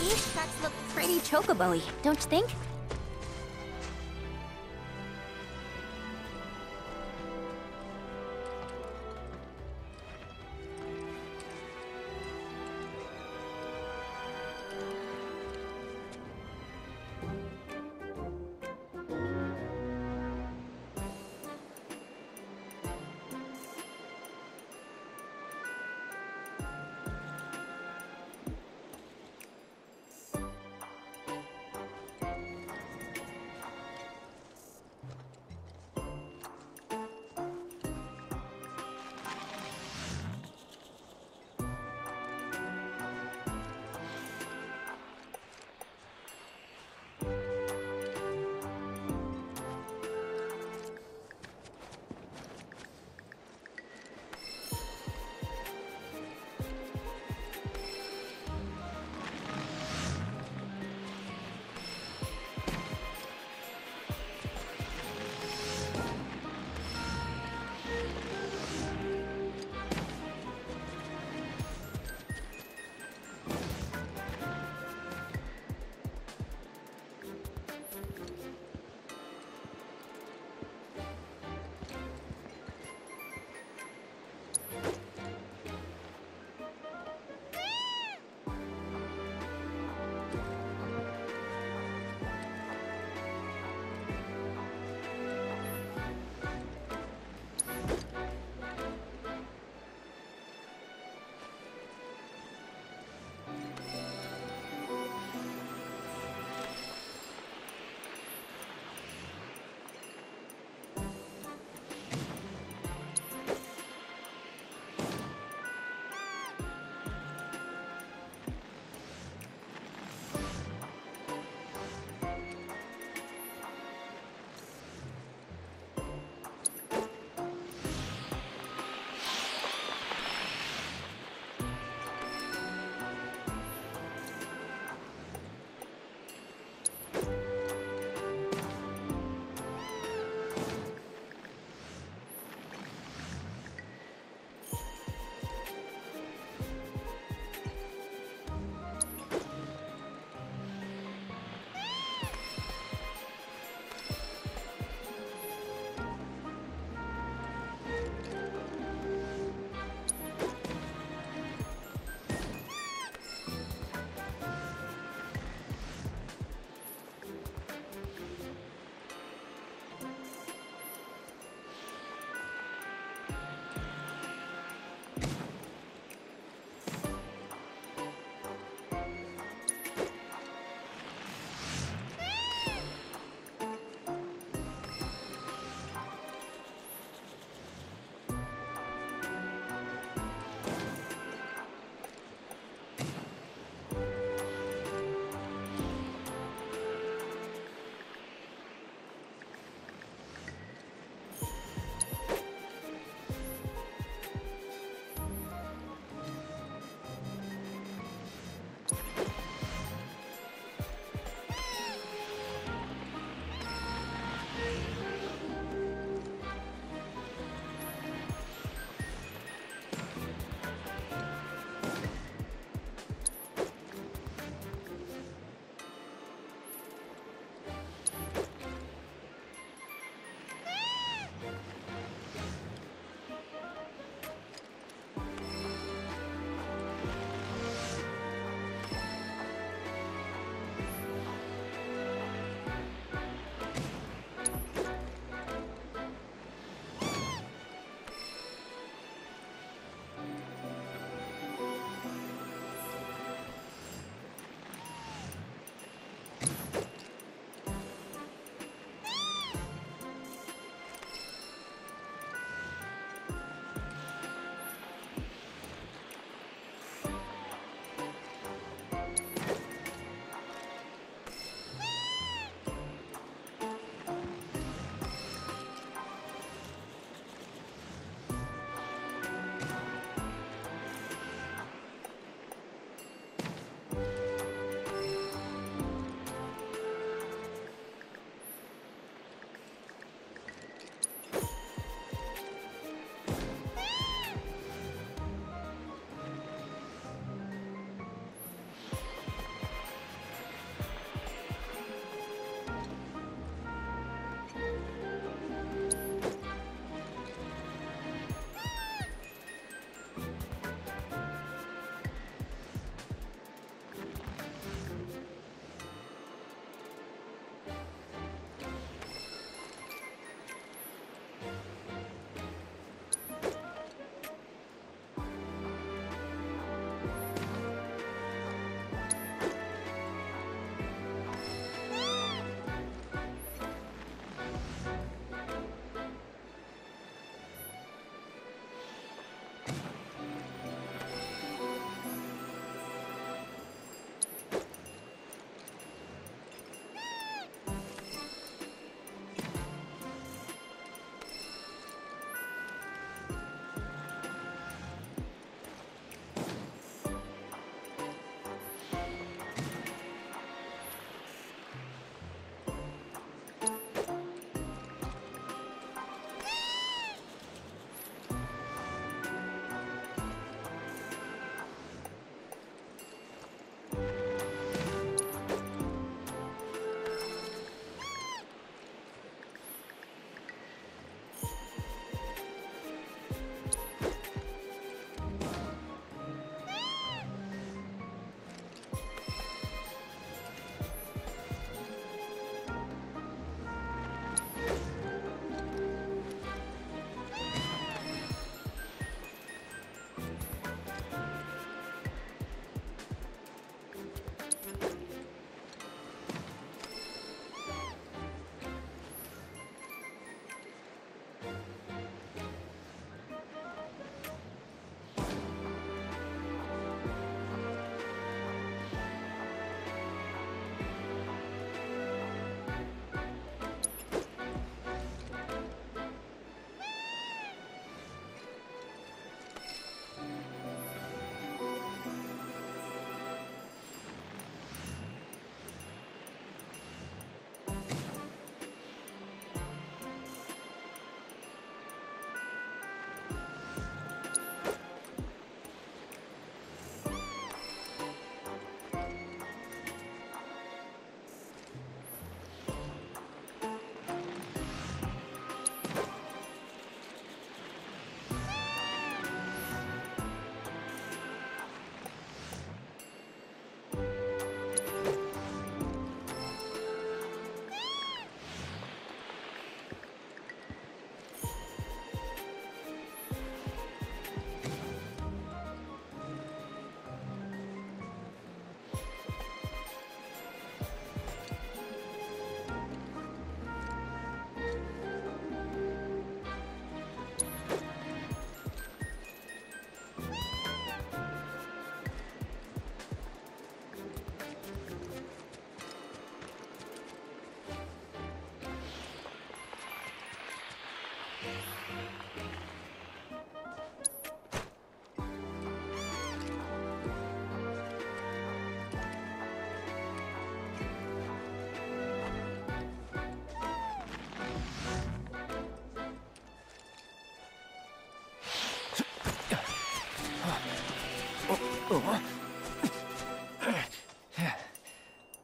These tracks look pretty chocobo-y, don't you think?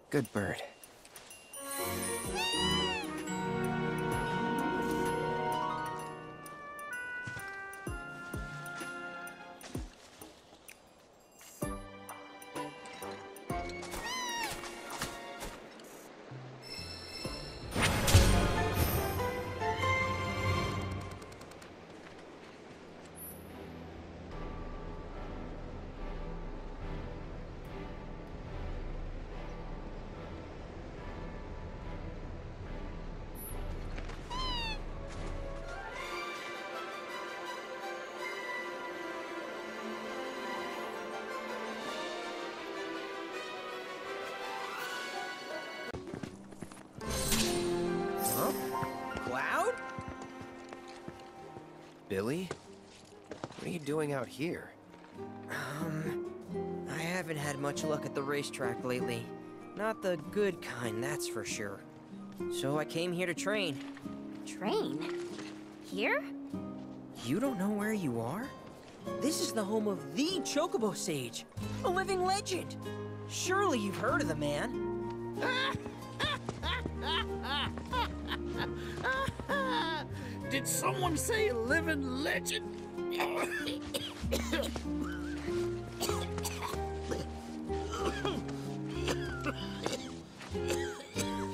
Good bird. Cloud? Billy? What are you doing out here? I haven't had much luck at the racetrack lately. Not the good kind, that's for sure. So I came here to train. Train? Here? You don't know where you are? This is the home of the Chocobo Sage, a living legend. Surely you've heard of the man. Did someone say living legend?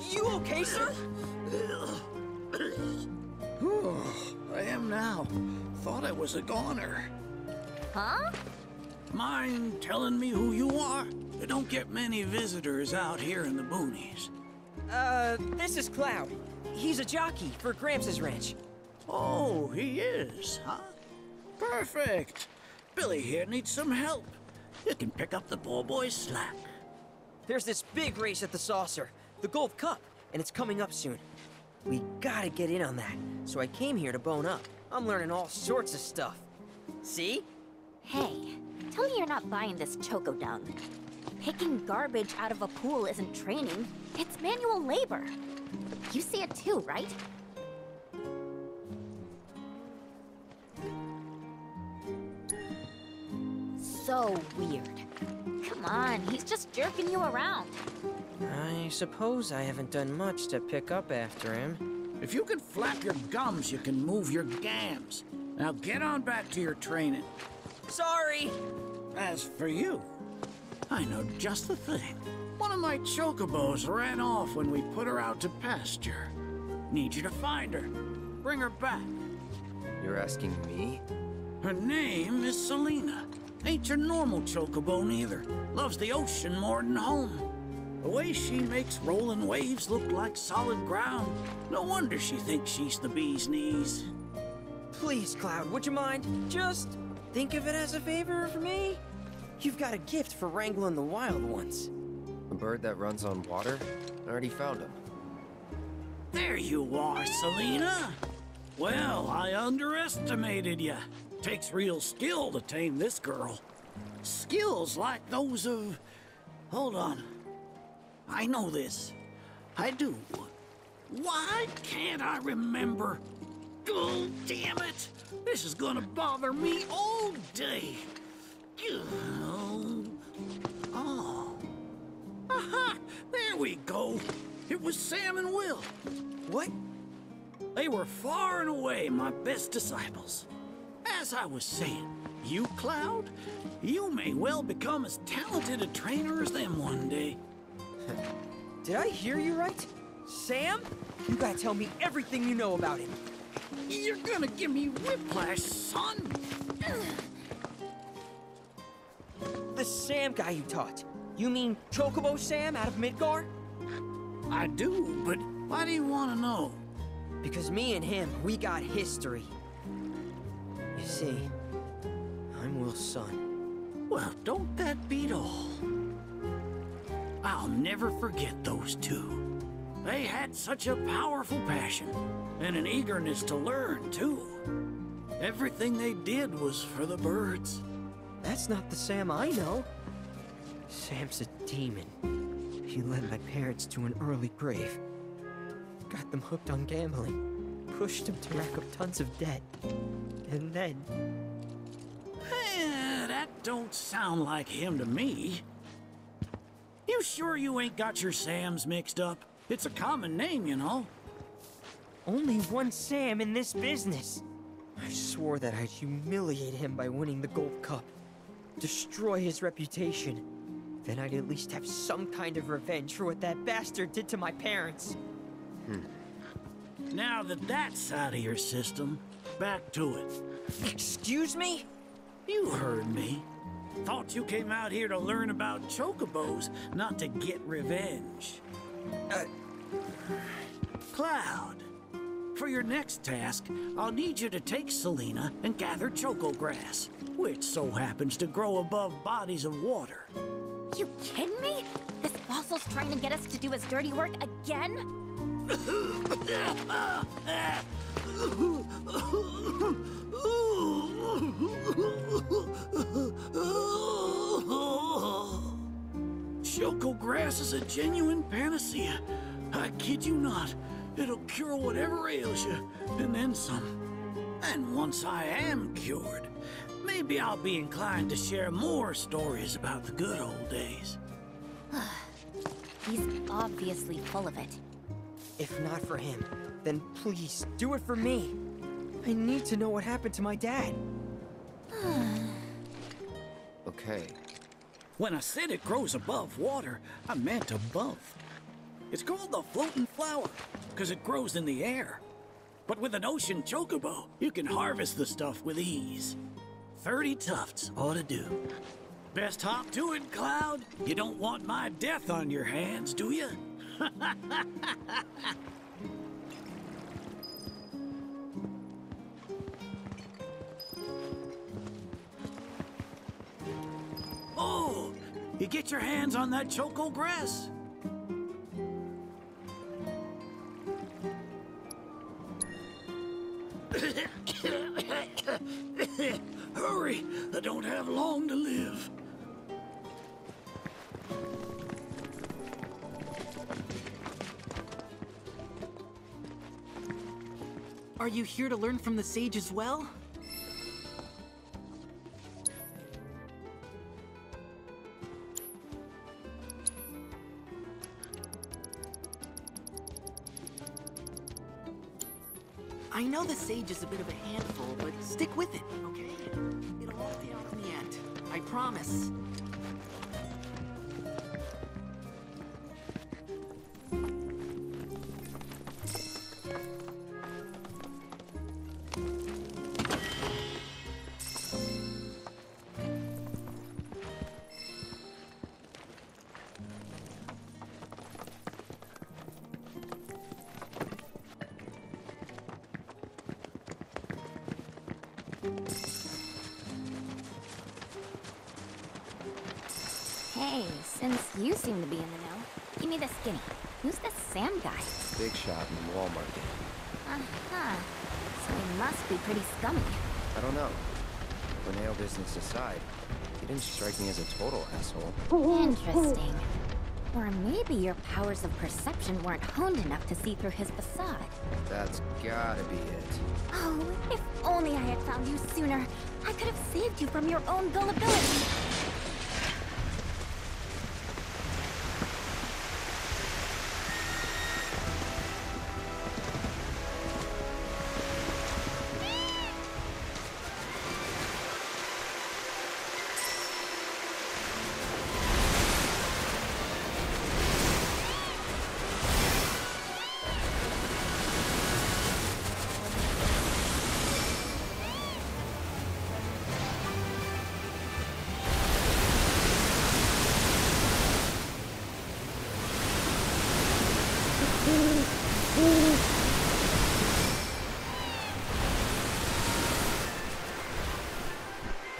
You okay, sir? I am now. Thought I was a goner. Huh? Mind telling me who you are? You don't get many visitors out here in the boonies. This is Cloud. He's a jockey for Gramps' ranch. Oh, he is, huh? Perfect. Billy here needs some help. You can pick up the poor boy's slack. There's this big race at the Saucer, the Gold Cup, and it's coming up soon. We gotta get in on that, so I came here to bone up. I'm learning all sorts of stuff. See? Hey, tell me you're not buying this choco dung. Picking garbage out of a pool isn't training, it's manual labor. You see it too, right? So weird. Come on, he's just jerking you around. I suppose I haven't done much to pick up after him. If you can flap your gums, you can move your gams. Now get on back to your training. Sorry! As for you, I know just the thing. One of my chocobos ran off when we put her out to pasture. Need you to find her. Bring her back. You're asking me? Her name is Selena. Ain't your normal chocobo neither. Loves the ocean more than home. The way she makes rolling waves look like solid ground. No wonder she thinks she's the bee's knees. Please, Cloud, would you mind? Just think of it as a favor for me. You've got a gift for wrangling the wild ones. A bird that runs on water? I already found him. There you are, Selena. Well, I underestimated you. Takes real skill to tame this girl. Skills like those of... Hold on. I know this. I do. Why can't I remember? Oh, damn it! This is gonna bother me all day. Oh. Aha! There we go. It was Sam and Will. What? They were far and away my best disciples. As I was saying, you, Cloud, you may well become as talented a trainer as them one day. Did I hear you right? Sam? You gotta tell me everything you know about him. You're gonna give me whiplash, son. The Sam guy you taught. You mean Chocobo Sam out of Midgar? I do, but why do you want to know? Because me and him, we got history. You see, I'm Will's son. Well, don't that beat all? I'll never forget those two. They had such a powerful passion, and an eagerness to learn, too. Everything they did was for the birds. That's not the Sam I know. Sam's a demon. He led my parents to an early grave. Got them hooked on gambling. Pushed them to rack up tons of debt. And then... That don't sound like him to me. You sure you ain't got your Sams mixed up? It's a common name, you know. Only one Sam in this business. I swore that I'd humiliate him by winning the Gold Cup. Destroy his reputation. Then I'd at least have some kind of revenge for what that bastard did to my parents. Now that that's out of your system, back to it. Excuse me? You heard me. Thought you came out here to learn about chocobos, not to get revenge. Cloud, for your next task, I'll need you to take Selena and gather choco grass, which so happens to grow above bodies of water. You kidding me? This fossil's trying to get us to do his dirty work again? Choco grass is a genuine panacea. I kid you not. It'll cure whatever ails you, and then some. And once I am cured, maybe I'll be inclined to share more stories about the good old days. He's obviously full of it. If not for him, then please do it for me. I need to know what happened to my dad. Okay. When I said it grows above water, I meant above. It's called the floating flower, because it grows in the air. But with an ocean chocobo, you can harvest the stuff with ease. 30 tufts ought to do. Best hop to it, Cloud. You don't want my death on your hands, do you? Oh, you get your hands on that choco grass? Hurry, I don't have long to live. Are you here to learn from the sage as well? I know the sage is a bit of a handful, but stick with it, okay? It'll all pay off in the end. I promise. Hey, since you seem to be in the know, give me the skinny. Who's this Sam guy? Big shot in the wall market. Uh-huh. So he must be pretty scummy. I don't know. Linneo business aside, he didn't strike me as a total asshole. Interesting. Or maybe your powers of perception weren't honed enough to see through his facade. That's gotta be it. Oh, if only I had found you sooner. I could have saved you from your own gullibility.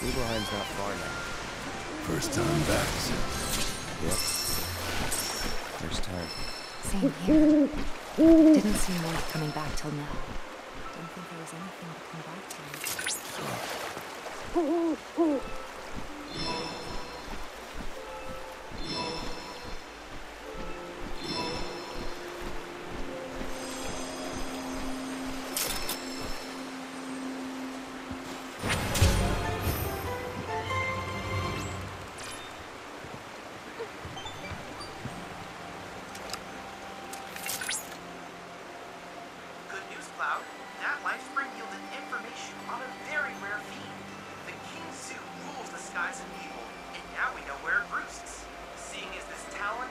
Nibelheim's not far now. First time back. Yep. First time. Same here. Didn't seem worth coming back till now. Didn't think there was anything to come back to.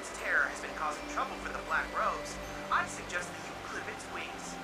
its terror has been causing trouble for the Black Rose, I'd suggest that you clip its wings.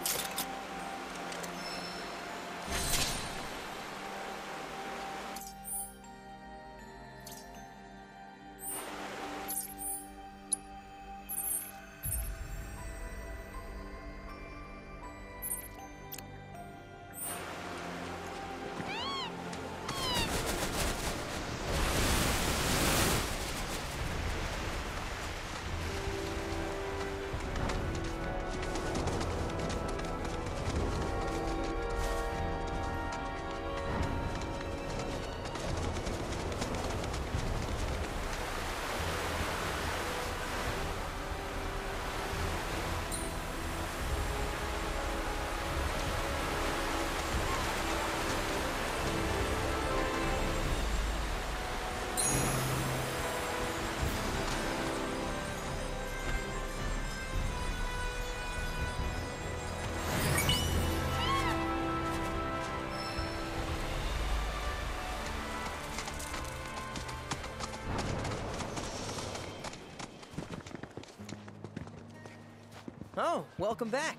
Oh, welcome back.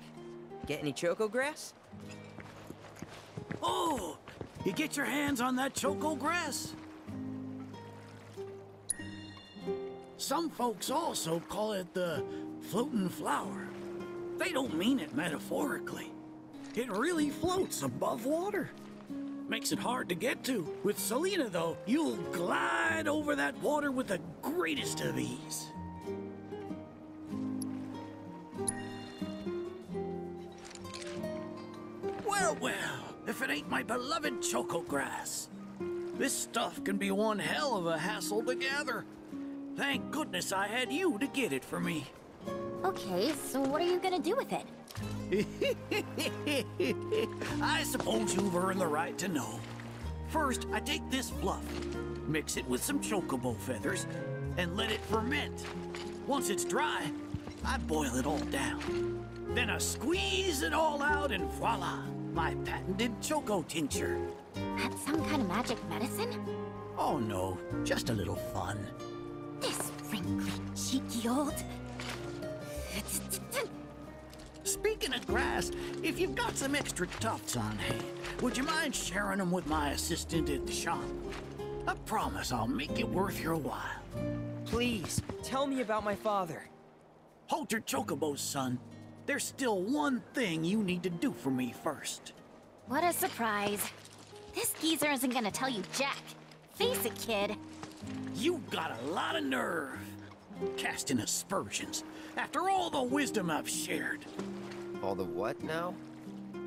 Get any choco grass? Oh, you get your hands on that choco grass? Some folks also call it the floating flower. They don't mean it metaphorically. It really floats above water. Makes it hard to get to. With Selena, though, you'll glide over that water with the greatest of ease. Well, if it ain't my beloved choco grass. This stuff can be one hell of a hassle to gather. Thank goodness I had you to get it for me. Okay, so what are you gonna do with it? I suppose you've earned the right to know. First, I take this fluff, mix it with some chocobo feathers, and let it ferment. Once it's dry, I boil it all down. Then I squeeze it all out and voila, my patented choco tincture. That's some kind of magic medicine? Oh no, just a little fun. This wrinkly, cheeky old... Speaking of grass, if you've got some extra tufts on hand, would you mind sharing them with my assistant at the shop? I promise I'll make it worth your while. Please, tell me about my father. Hold your chocobos, son. There's still one thing you need to do for me first. What a surprise. This geezer isn't gonna tell you jack. Face it, kid. You got a lot of nerve. Casting aspersions after all the wisdom I've shared. All the what now?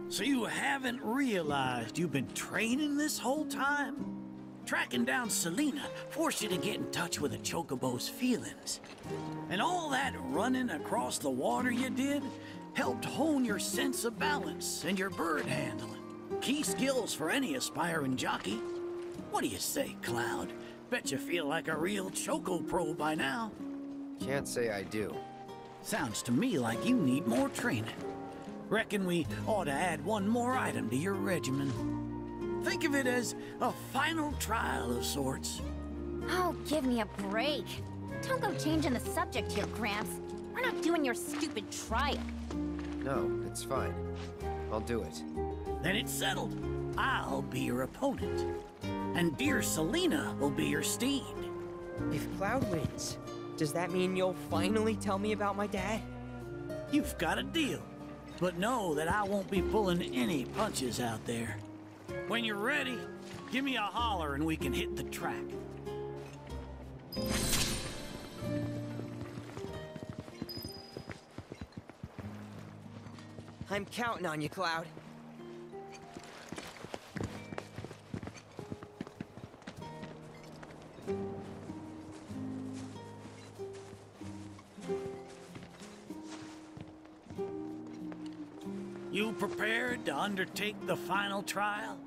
So you haven't realized you've been training this whole time? Tracking down Selena forced you to get in touch with a chocobo's feelings. And all that running across the water you did helped hone your sense of balance and your bird handling. Key skills for any aspiring jockey. What do you say, Cloud? Bet you feel like a real choco pro by now. Can't say I do. Sounds to me like you need more training. Reckon we ought to add one more item to your regimen. Think of it as a final trial of sorts. Oh, give me a break. Don't go changing the subject here, Gramps. We're not doing your stupid trial. No, it's fine. I'll do it. Then it's settled. I'll be your opponent. And dear Selena will be your steed. If Cloud wins, does that mean you'll finally tell me about my dad? You've got a deal. But know that I won't be pulling any punches out there. When you're ready, give me a holler and we can hit the track. I'm counting on you, Cloud. You prepared to undertake the final trial?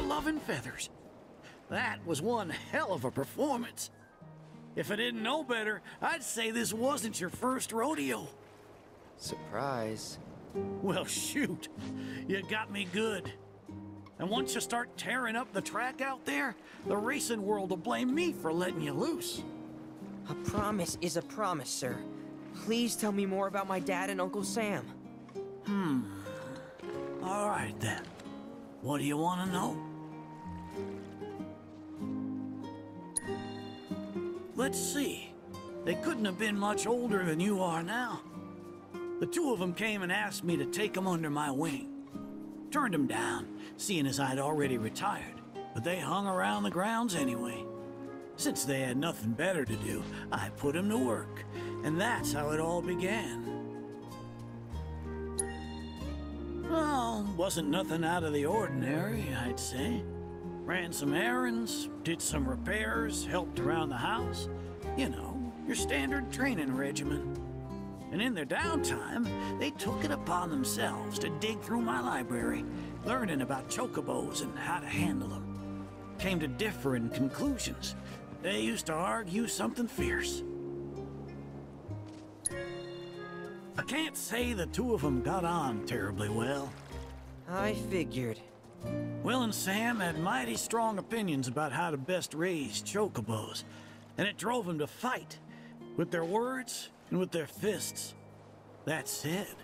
loving feathers. That was one hell of a performance. If I didn't know better, I'd say this wasn't your first rodeo. Surprise. Well, shoot. You got me good. And once you start tearing up the track out there, the racing world will blame me for letting you loose. A promise is a promise, sir. Please tell me more about my dad and Uncle Sam. All right, then. What do you want to know? Let's see. They couldn't have been much older than you are now. The two of them came and asked me to take them under my wing. Turned them down, seeing as I'd already retired, but they hung around the grounds anyway. Since they had nothing better to do, I put them to work, and that's how it all began. Well, wasn't nothing out of the ordinary, I'd say. Ran some errands, did some repairs, helped around the house. You know, your standard training regimen. And in their downtime, they took it upon themselves to dig through my library, learning about chocobos and how to handle them. Came to differing conclusions. They used to argue something fierce. I can't say the two of them got on terribly well. I figured. Will and Sam had mighty strong opinions about how to best raise chocobos, and it drove them to fight, with their words and with their fists. That said,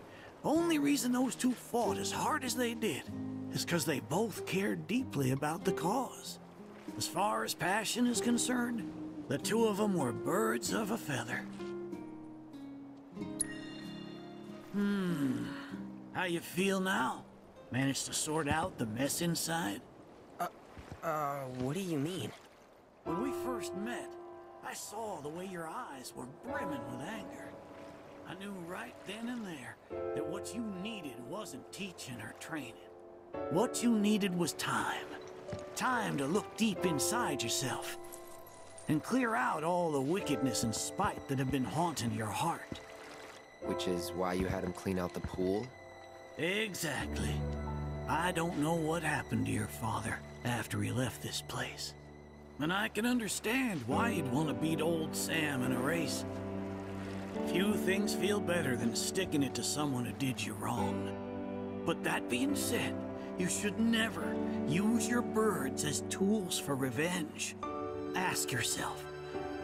only reason those two fought as hard as they did is because they both cared deeply about the cause. As far as passion is concerned, the two of them were birds of a feather. How you feel now? Managed to sort out the mess inside? What do you mean? When we first met, I saw the way your eyes were brimming with anger. I knew right then and there that what you needed wasn't teaching or training. What you needed was time. Time to look deep inside yourself and clear out all the wickedness and spite that have been haunting your heart. Which is why you had him clean out the pool? Exactly. I don't know what happened to your father after he left this place. And I can understand why you'd want to beat old Sam in a race. Few things feel better than sticking it to someone who did you wrong. But that being said, you should never use your birds as tools for revenge. Ask yourself,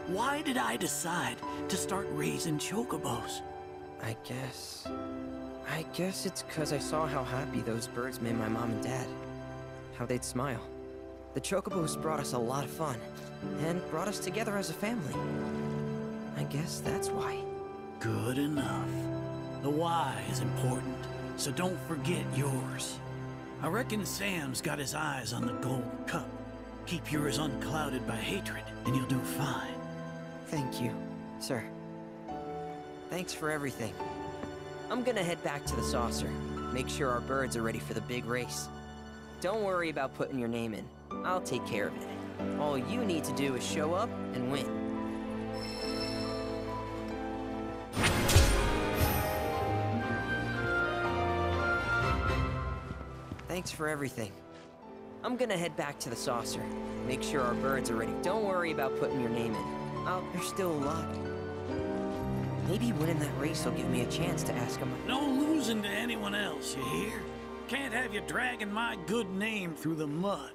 why did I decide to start raising chocobos? I guess it's 'cause I saw how happy those birds made my mom and dad. How they'd smile. The chocobos brought us a lot of fun, and brought us together as a family. I guess that's why. Good enough. The why is important, so don't forget yours. I reckon Sam's got his eyes on the gold cup. Keep yours unclouded by hatred, and you'll do fine. Thank you, sir. Thanks for everything. I'm gonna head back to the saucer. Make sure our birds are ready for the big race. Don't worry about putting your name in. I'll take care of it. All you need to do is show up and win. Thanks for everything. I'm gonna head back to the saucer. Make sure our birds are ready. Don't worry about putting your name in. There's still a lot. Maybe winning that race will give me a chance to ask him. No losing to anyone else, you hear? Can't have you dragging my good name through the mud.